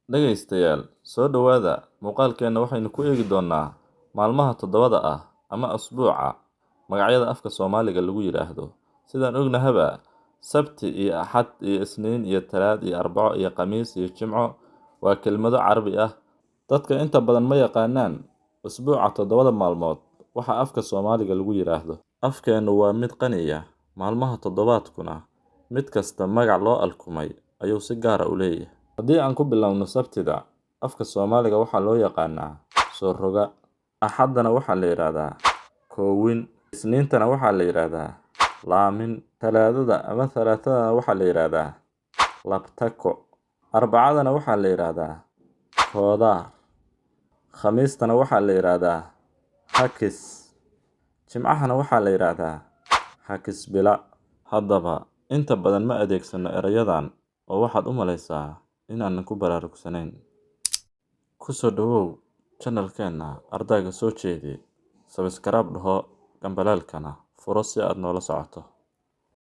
Dhegaystayaal, soo dhawaada muuqaalkeena waxaynu ku eegi doonaa maalmaha toddobada ah ama usbuuca magacyada afka Soomaaliga lagu yiraahdo. Sidaan ognahaba, Sabti iyo Axad iyo Isniin iyo Talaad iyo Arbaco iyo Khamiis iyo Jimco waa kelmado Carabi ah. Dadka inta badan ma yaqaanaan usbuuca toddobada maalmood waxa afka Soomaaliga lagu yiraahdo. Afkeenu waa mid qani ah, maalmaha toddobaadkuna mid kasta magac loo alkumay ayuu si gaar ah u leeyahay. Haddii aan ku bilowno Sabtida, afka Soomaaliga waxaa loo yaqaanaa soo roga. Axadana waxaa la yiraahdaa koowin. Isniintana waxaa la yiraahdaa laamin. Talaadada ama Talaatadana waxaa la yiraahdaa labtako. Arbacadana waxaa la yiraahdaa koodaar. Khamiistana waxaa la yiraahdaa hakis. Jimcahana waxaa la yiraahdaa hakis bila. Haddaba, inta badan ma adeegsano erayadan oo waxaad u malaysaa inaanan ku baraarugsanayn. Ku soo dhawow channelkeena Ardayga Soo Jeedi. Subscribe dhaho, gambalaalkana furo si aad noola socoto.